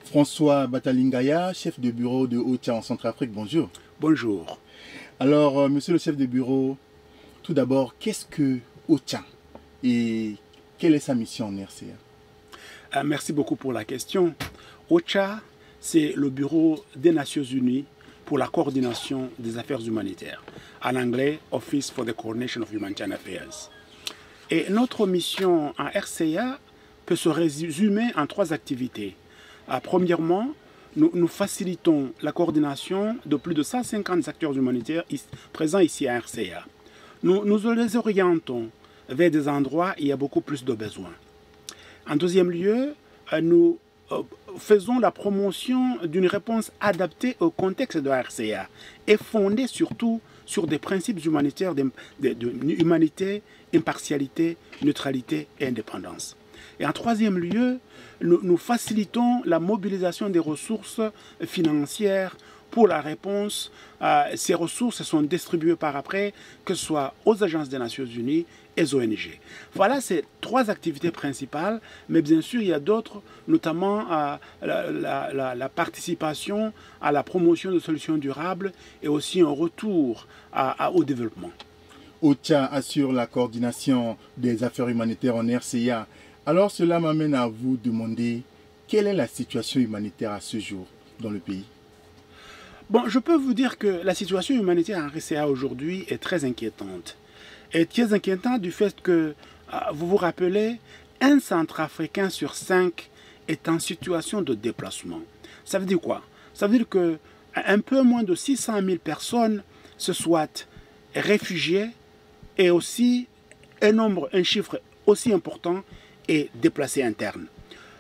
François Batalingaya, chef de bureau de OCHA en Centrafrique, bonjour. Bonjour. Alors, monsieur le chef de bureau, tout d'abord, qu'est-ce que OCHA et quelle est sa mission en RCA? Merci beaucoup pour la question. OCHA, c'est le Bureau des Nations Unies pour la coordination des affaires humanitaires. En anglais, Office for the Coordination of Humanitarian Affairs. Et notre mission en RCA peut se résumer en 3 activités. Premièrement, nous facilitons la coordination de plus de 150 acteurs humanitaires présents ici à RCA. Nous les orientons vers des endroits où il y a beaucoup plus de besoins. En deuxième lieu, nous faisons la promotion d'une réponse adaptée au contexte de la RCA et fondée surtout sur des principes humanitaires d'humanité, impartialité, neutralité et indépendance. Et en troisième lieu, nous facilitons la mobilisation des ressources financières pour la réponse. Ces ressources sont distribuées par après, que ce soit aux agences des Nations Unies et aux ONG. Voilà ces 3 activités principales, mais bien sûr il y a d'autres, notamment la participation à la promotion de solutions durables et aussi un retour au développement. OCHA assure la coordination des affaires humanitaires en RCA. Alors cela m'amène à vous demander quelle est la situation humanitaire à ce jour dans le pays? Bon, je peux vous dire que la situation humanitaire en RCA aujourd'hui est très inquiétante. Et très inquiétante du fait que, vous vous rappelez, un Centrafricain sur 5 est en situation de déplacement. Ça veut dire quoi? Ça veut dire que un peu moins de 600 000 personnes se soient réfugiées et aussi un chiffre aussi important est déplacé interne.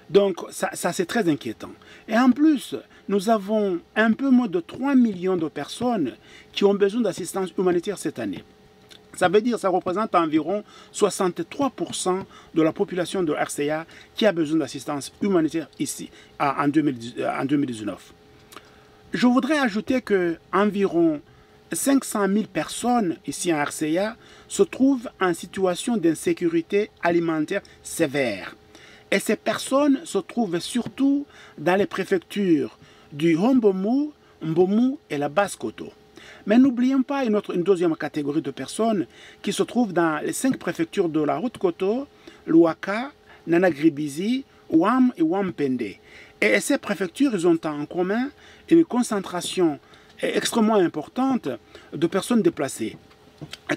Donc ça c'est très inquiétant. Et en plus, nous avons un peu moins de 3 millions de personnes qui ont besoin d'assistance humanitaire cette année. Ça veut dire que ça représente environ 63% de la population de RCA qui a besoin d'assistance humanitaire ici en 2019. Je voudrais ajouter qu'environ 500 000 personnes ici en RCA se trouvent en situation d'insécurité alimentaire sévère. Et ces personnes se trouvent surtout dans les préfectures du Hombomu, Mbomu et la Basse-Koto. Mais n'oublions pas une deuxième catégorie de personnes qui se trouvent dans les 5 préfectures de la Haute-Koto, Luaka, Nanagribizi, Ouam et Wampende. Et ces préfectures, ils ont en commun une concentration extrêmement importante de personnes déplacées,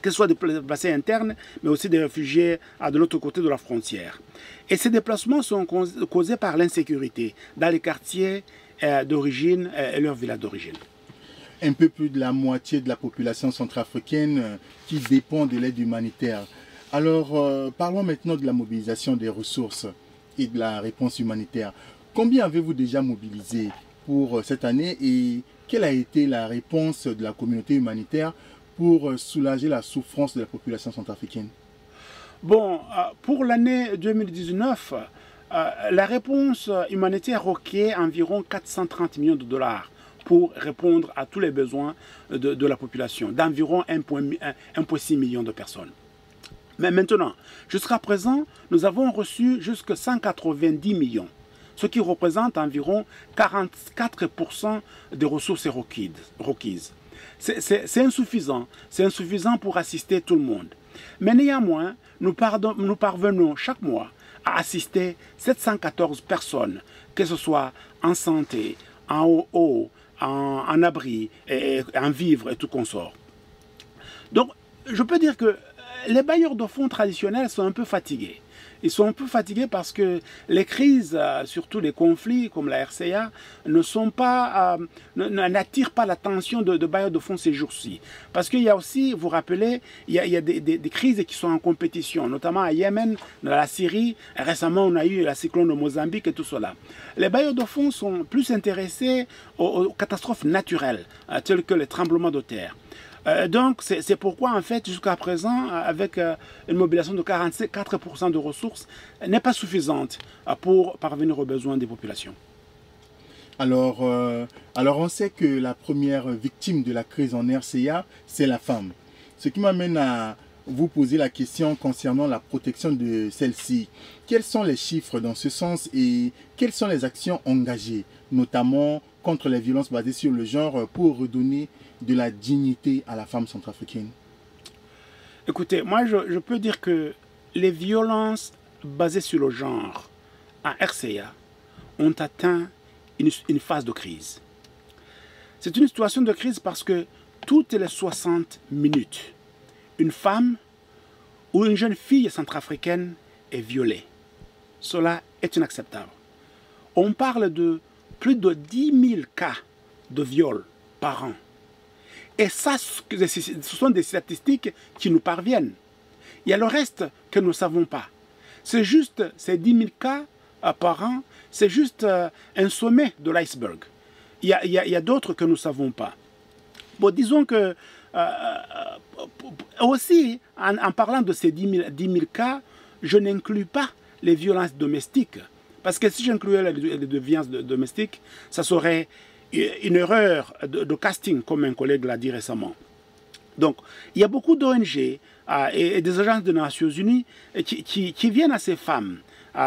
que ce soit des déplacés internes, mais aussi des réfugiés de l'autre côté de la frontière. Et ces déplacements sont causés par l'insécurité dans les quartiers d'origine et leurs villas d'origine. Un peu plus de la moitié de la population centrafricaine qui dépend de l'aide humanitaire. Alors, parlons maintenant de la mobilisation des ressources et de la réponse humanitaire. Combien avez-vous déjà mobilisé pour cette année et quelle a été la réponse de la communauté humanitaire pour soulager la souffrance de la population centrafricaine? Bon, pour l'année 2019, la réponse humanitaire requiert environ 430 millions de dollars pour répondre à tous les besoins de la population, d'environ 1,6 million de personnes. Mais maintenant, jusqu'à présent, nous avons reçu jusqu'à 190 millions, ce qui représente environ 44% des ressources requises. C'est insuffisant. C'est insuffisant pour assister tout le monde. Mais néanmoins, nous parvenons chaque mois à assister 714 personnes, que ce soit en santé, en eau, en abri, et en vivres et tout consort. Donc, je peux dire que les bailleurs de fonds traditionnels sont un peu fatigués. Ils sont un peu fatigués parce que les crises, surtout les conflits comme la RCA, n'attirent pas l'attention de bailleurs de fonds ces jours-ci. Parce qu'il y a aussi, vous vous rappelez, il y a des crises qui sont en compétition, notamment à Yémen, dans la Syrie. Récemment, on a eu la cyclone au Mozambique et tout cela. Les bailleurs de fonds sont plus intéressés aux catastrophes naturelles, telles que les tremblements de terre. Donc, c'est pourquoi, en fait, jusqu'à présent, avec une mobilisation de 44% de ressources, n'est pas suffisante pour parvenir aux besoins des populations. Alors, on sait que la première victime de la crise en RCA, c'est la femme. Ce qui m'amène vous poser la question concernant la protection de celle-ci. Quels sont les chiffres dans ce sens et quelles sont les actions engagées, notamment contre les violences basées sur le genre, pour redonner de la dignité à la femme centrafricaine? Écoutez, moi je peux dire que les violences basées sur le genre à RCA ont atteint une phase de crise. C'est une situation de crise parce que toutes les 60 minutes, une femme ou une jeune fille centrafricaine est violée. Cela est inacceptable. On parle de plus de 10 000 cas de viol par an. Et ça, ce sont des statistiques qui nous parviennent. Il y a le reste que nous ne savons pas. C'est juste ces 10 000 cas par an, c'est juste un sommet de l'iceberg. Il y a d'autres que nous ne savons pas. Bon, disons que aussi, en parlant de ces 10 000 cas, je n'inclus pas les violences domestiques. Parce que si j'incluais les violences domestiques, ça serait une erreur de casting, comme un collègue l'a dit récemment. Donc, il y a beaucoup d'ONG et des agences des Nations Unies qui viennent à ces femmes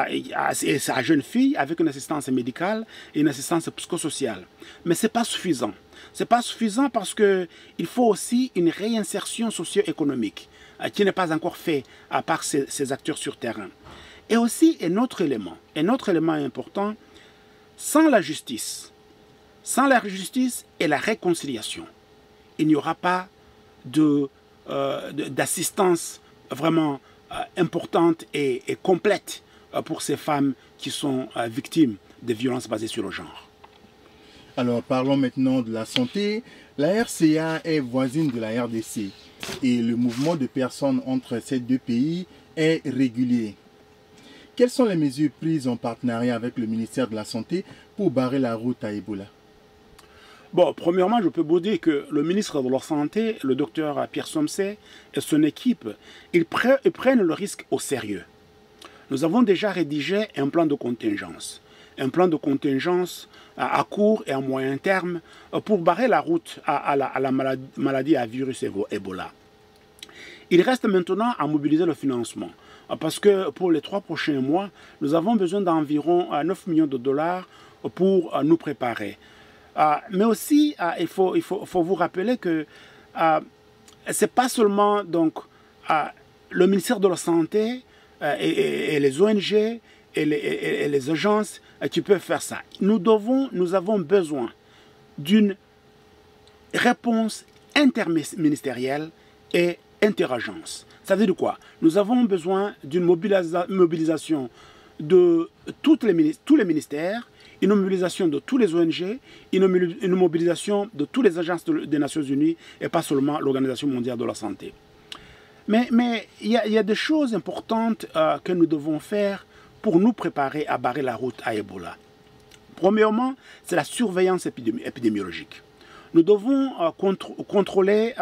et à ces jeunes filles avec une assistance médicale et une assistance psychosociale. Mais ce n'est pas suffisant. Ce n'est pas suffisant parce qu'il faut aussi une réinsertion socio-économique qui n'est pas encore faite par ces acteurs sur terrain. Et aussi un autre élément important, sans la justice et la réconciliation, il n'y aura pas d'assistance vraiment importante et complète pour ces femmes qui sont victimes de violences basées sur le genre. Alors parlons maintenant de la santé. La RCA est voisine de la RDC et le mouvement de personnes entre ces deux pays est régulier. Quelles sont les mesures prises en partenariat avec le ministère de la Santé pour barrer la route à Ebola? Bon, premièrement, je peux vous dire que le ministre de la Santé, le docteur Pierre Somsé et son équipe, ils prennent le risque au sérieux. Nous avons déjà rédigé un plan de contingence. Un plan de contingence à court et à moyen terme pour barrer la route à la maladie à virus Ebola. Il reste maintenant à mobiliser le financement. Parce que pour les 3 prochains mois, nous avons besoin d'environ 9 millions de dollars pour nous préparer. Mais aussi, il faut vous rappeler que ce n'est pas seulement donc, le ministère de la Santé et les ONG et les agences qui peuvent faire ça. Nous avons besoin d'une réponse interministérielle et interagence. Ça veut dire quoi? Nous avons besoin d'une mobilisation de tous les ministères, une mobilisation de tous les ONG, une mobilisation de toutes les agences des Nations Unies et pas seulement l'Organisation mondiale de la santé. Mais il y a des choses importantes que nous devons faire pour nous préparer à barrer la route à Ebola. Premièrement, c'est la surveillance épidémiologique. Nous devons contrôler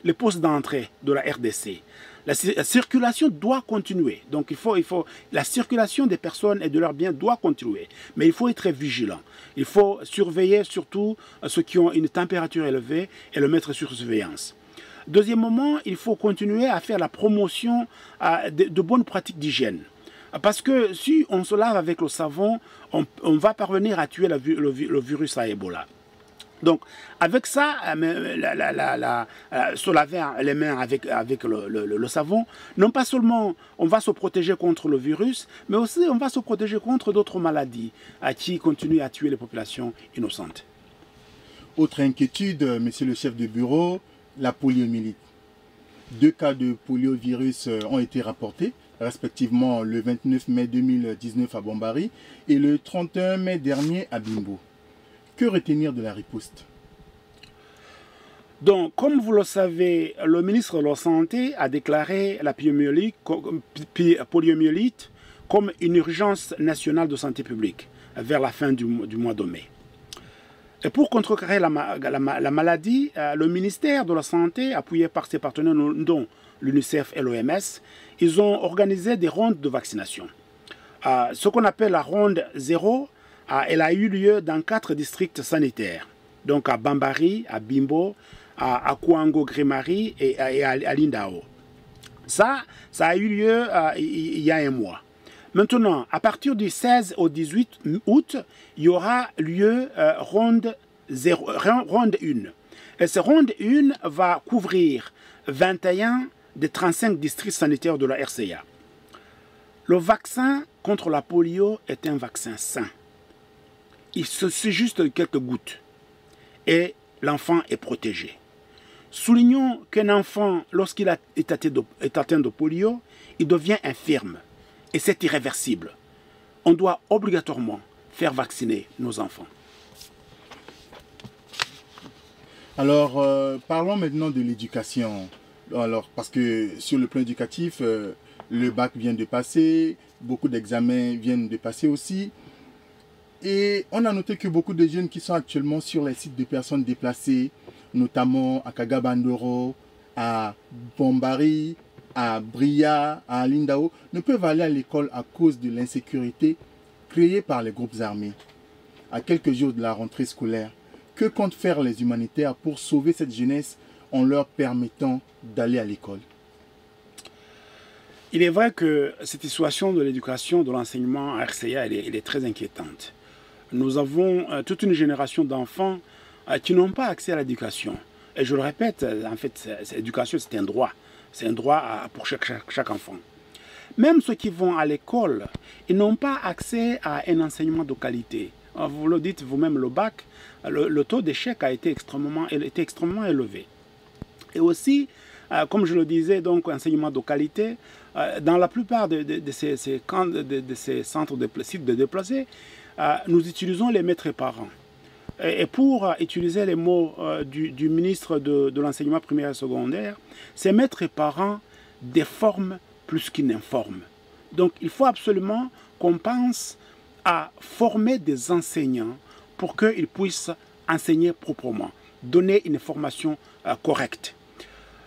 les postes d'entrée de la RDC. La circulation doit continuer. Donc la circulation des personnes et de leurs biens doit continuer. Mais il faut être vigilant. Il faut surveiller surtout ceux qui ont une température élevée et le mettre sur surveillance. Deuxièmement, il faut continuer à faire la promotion de bonnes pratiques d'hygiène. Parce que si on se lave avec le savon, on va parvenir à tuer le virus à Ebola. Donc, avec ça, se laver les mains avec le savon, non pas seulement on va se protéger contre le virus, mais aussi on va se protéger contre d'autres maladies qui continuent à tuer les populations innocentes. Autre inquiétude, monsieur le chef de bureau, la poliomyélite. 2 cas de poliovirus ont été rapportés, respectivement le 29 mai 2019 à Bambari et le 31 mai dernier à Bimbo. Que retenir de la riposte? Donc, comme vous le savez, le ministre de la Santé a déclaré la poliomyélite comme une urgence nationale de santé publique vers la fin du mois de mai. Et pour contrecarrer la maladie, le ministère de la Santé, appuyé par ses partenaires dont l'UNICEF et l'OMS, ils ont organisé des rondes de vaccination. Ce qu'on appelle la ronde 0, elle a eu lieu dans 4 districts sanitaires, donc à Bambari, à Bimbo, à Kouango-Grimari et à Lindao. Ça a eu lieu il y a un mois. Maintenant, à partir du 16 au 18 août, il y aura lieu ronde 1. Et cette ronde 1 va couvrir 21 des 35 districts sanitaires de la RCA. Le vaccin contre la polio est un vaccin sain. C'est juste quelques gouttes. Et l'enfant est protégé. Soulignons qu'un enfant, lorsqu'il est atteint de polio, il devient infirme. Et c'est irréversible. On doit obligatoirement faire vacciner nos enfants. Alors, parlons maintenant de l'éducation. Alors, parce que sur le plan éducatif, le bac vient de passer, beaucoup d'examens viennent de passer aussi. Et on a noté que beaucoup de jeunes qui sont actuellement sur les sites de personnes déplacées, notamment à Kagabandoro, à Bombari, à Bria, à Lindao, ne peuvent aller à l'école à cause de l'insécurité créée par les groupes armés. À quelques jours de la rentrée scolaire, que comptent faire les humanitaires pour sauver cette jeunesse en leur permettant d'aller à l'école? Il est vrai que cette situation de l'éducation, de l'enseignement à RCA, elle est très inquiétante. Nous avons toute une génération d'enfants qui n'ont pas accès à l'éducation. Et je le répète, en fait, l'éducation, c'est un droit. C'est un droit pour chaque enfant. Même ceux qui vont à l'école, ils n'ont pas accès à un enseignement de qualité. Vous le dites vous-même, le bac, le taux d'échec a été extrêmement élevé. Et aussi, comme je le disais, donc enseignement de qualité, dans la plupart de ces centres de sites de déplacés, nous utilisons les maîtres et parents. Et pour utiliser les mots du ministre de l'enseignement primaire et secondaire, ces maîtres et parents déforment plus qu'ils n'informent. Donc il faut absolument qu'on pense à former des enseignants pour qu'ils puissent enseigner proprement, donner une formation correcte.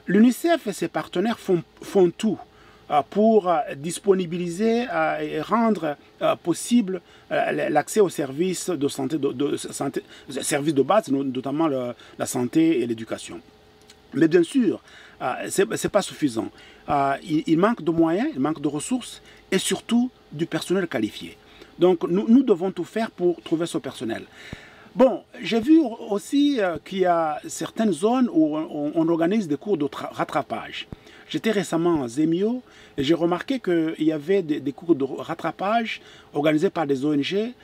L'UNICEF et ses partenaires font tout pour disponibiliser et rendre possible l'accès aux services de santé, services de base, notamment la santé et l'éducation. Mais bien sûr, ce n'est pas suffisant. Il manque de moyens, il manque de ressources et surtout du personnel qualifié. Donc nous devons tout faire pour trouver ce personnel. Bon, j'ai vu aussi qu'il y a certaines zones où on organise des cours de rattrapage. J'étais récemment à Zemio et j'ai remarqué qu'il y avait des cours de rattrapage organisés par des ONG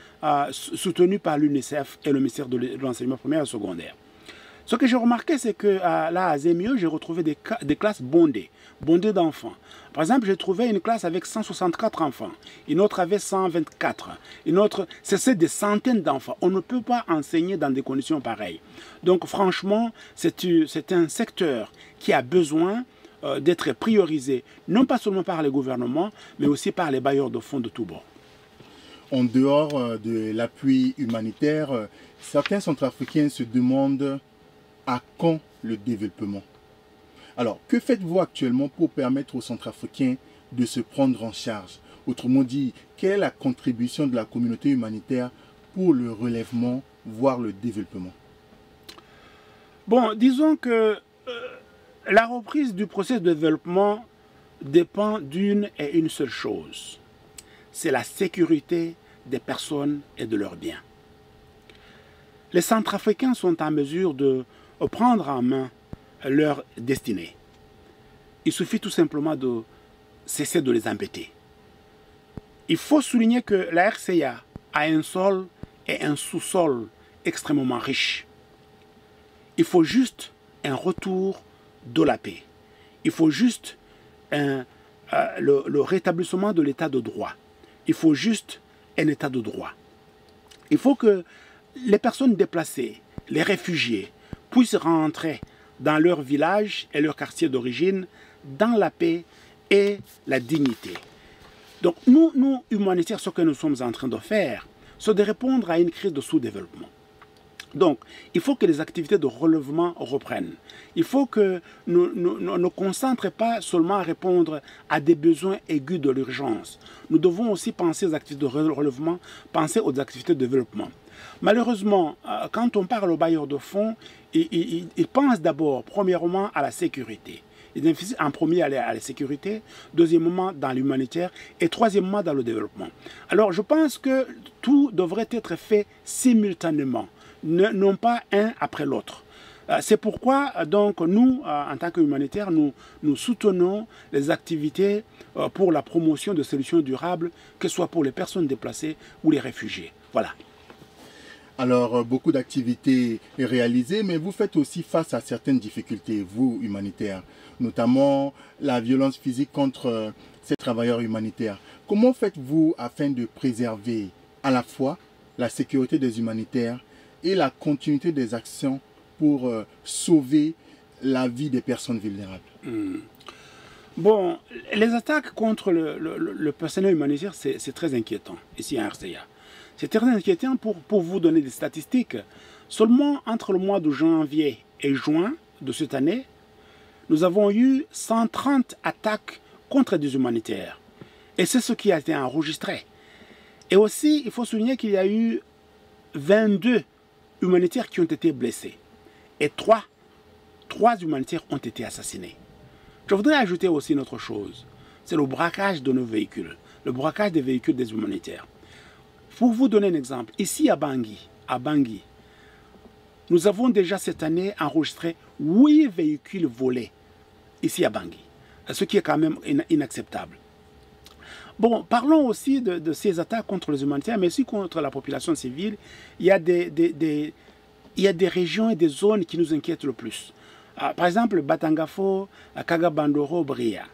soutenus par l'UNICEF et le ministère de l'enseignement primaire et secondaire. Ce que j'ai remarqué, c'est que là, à Zemio, j'ai retrouvé des classes bondées d'enfants. Par exemple, j'ai trouvé une classe avec 164 enfants, une autre avec 124, une autre, c'est des centaines d'enfants. On ne peut pas enseigner dans des conditions pareilles. Donc franchement, c'est un secteur qui a besoin d'être priorisé, non pas seulement par les gouvernements, mais aussi par les bailleurs de fonds de tous bords. En dehors de l'appui humanitaire, certains Centrafricains se demandent à quand le développement. Alors, que faites-vous actuellement pour permettre aux Centrafricains de se prendre en charge? Autrement dit, quelle est la contribution de la communauté humanitaire pour le relèvement, voire le développement? Bon, disons que la reprise du processus de développement dépend d'une et une seule chose. C'est la sécurité des personnes et de leurs biens. Les Centrafricains sont en mesure de prendre en main leur destinée. Il suffit tout simplement de cesser de les embêter. Il faut souligner que la RCA a un sol et un sous-sol extrêmement riches. Il faut juste un retour de la paix. Il faut juste le rétablissement de l'état de droit. Il faut juste un état de droit. Il faut que les personnes déplacées, les réfugiés, puissent rentrer dans leur village et leur quartier d'origine dans la paix et la dignité. Donc nous, humanitaires, ce que nous sommes en train de faire, c'est de répondre à une crise de sous-développement. Donc, il faut que les activités de relèvement reprennent. Il faut que nous ne concentrions pas seulement à répondre à des besoins aigus de l'urgence. Nous devons aussi penser aux activités de relèvement, penser aux activités de développement. Malheureusement, quand on parle aux bailleurs de fonds, ils pensent d'abord, premièrement, à la sécurité. Les déficits en premier à la sécurité, deuxièmement dans l'humanitaire et troisièmement dans le développement. Alors je pense que tout devrait être fait simultanément, non pas un après l'autre. C'est pourquoi donc nous, en tant qu'humanitaires, nous soutenons les activités pour la promotion de solutions durables, que ce soit pour les personnes déplacées ou les réfugiés. Voilà. Alors, beaucoup d'activités réalisées, mais vous faites aussi face à certaines difficultés, vous, humanitaires, notamment la violence physique contre ces travailleurs humanitaires. Comment faites-vous afin de préserver à la fois la sécurité des humanitaires et la continuité des actions pour sauver la vie des personnes vulnérables? Bon, les attaques contre le personnel humanitaire, c'est très inquiétant ici à RCA. C'est très inquiétant pour vous donner des statistiques. Seulement entre le mois de janvier et juin de cette année, nous avons eu 130 attaques contre des humanitaires. Et c'est ce qui a été enregistré. Et aussi, il faut souligner qu'il y a eu 22 humanitaires qui ont été blessés. Et 3 humanitaires ont été assassinés. Je voudrais ajouter aussi une autre chose. C'est le braquage de nos véhicules. Le braquage des véhicules des humanitaires. Pour vous donner un exemple, ici à Bangui, nous avons déjà cette année enregistré 8 véhicules volés, ici à Bangui, ce qui est quand même inacceptable. Bon, parlons aussi de ces attaques contre les humanitaires, mais aussi contre la population civile. Il y a des régions et des zones qui nous inquiètent le plus. Par exemple, Batangafo, Kagabandoro, Bria,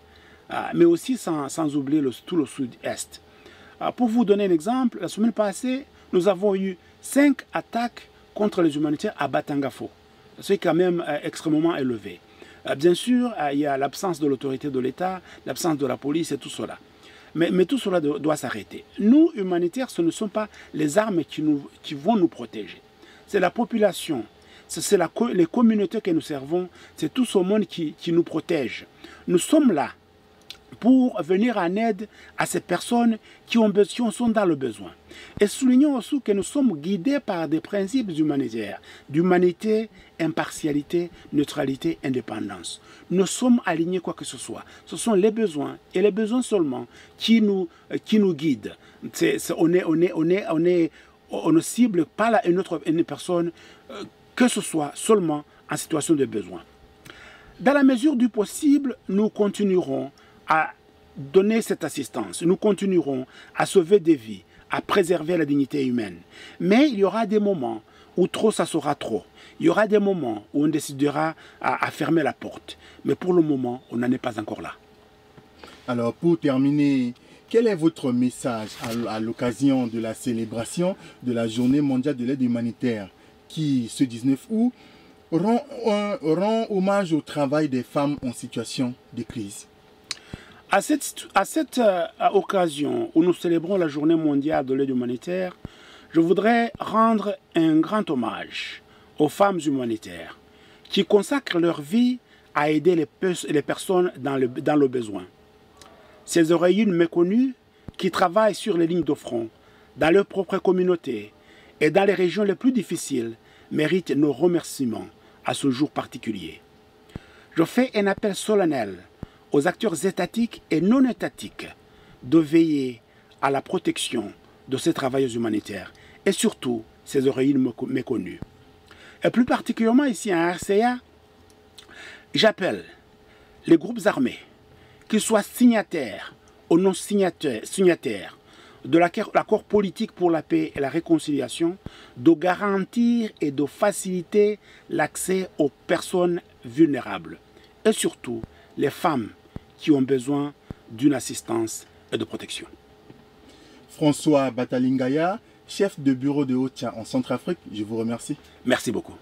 mais aussi sans oublier tout le sud-est. Pour vous donner un exemple, la semaine passée, nous avons eu 5 attaques contre les humanitaires à Batangafo, ce qui est quand même extrêmement élevé. Bien sûr, il y a l'absence de l'autorité de l'État, l'absence de la police et tout cela. Mais tout cela doit s'arrêter. Nous, humanitaires, ce ne sont pas les armes qui vont nous protéger. C'est la population, c'est les communautés que nous servons, c'est tout ce monde qui nous protège. Nous sommes là pour venir en aide à ces personnes qui sont dans le besoin. Et soulignons aussi que nous sommes guidés par des principes humanitaires, d'humanité, impartialité, neutralité, indépendance. Nous sommes alignés quoi que ce soit. Ce sont les besoins, et les besoins seulement, qui nous guident. On ne cible pas une personne, que ce soit seulement en situation de besoin. Dans la mesure du possible, nous continuerons à donner cette assistance. Nous continuerons à sauver des vies, à préserver la dignité humaine. Mais il y aura des moments où trop, ça sera trop. Il y aura des moments où on décidera à fermer la porte. Mais pour le moment, on n'en est pas encore là. Alors, pour terminer, quel est votre message à l'occasion de la célébration de la Journée mondiale de l'aide humanitaire qui, ce 19 août, rend hommage au travail des femmes en situation de crise? À cette occasion où nous célébrons la Journée mondiale de l'aide humanitaire, je voudrais rendre un grand hommage aux femmes humanitaires qui consacrent leur vie à aider les personnes dans le besoin. Ces héroïnes méconnues qui travaillent sur les lignes de front, dans leur propre communauté et dans les régions les plus difficiles, méritent nos remerciements à ce jour particulier. Je fais un appel solennel aux acteurs étatiques et non étatiques de veiller à la protection de ces travailleurs humanitaires et surtout ces héroïnes méconnues. Et plus particulièrement ici à RCA, j'appelle les groupes armés, qu'ils soient signataires ou non signataires de l'accord politique pour la paix et la réconciliation, de garantir et de faciliter l'accès aux personnes vulnérables et surtout les femmes qui ont besoin d'une assistance et de protection. François Batalingaya, chef de bureau de Ocha en Centrafrique, je vous remercie. Merci beaucoup.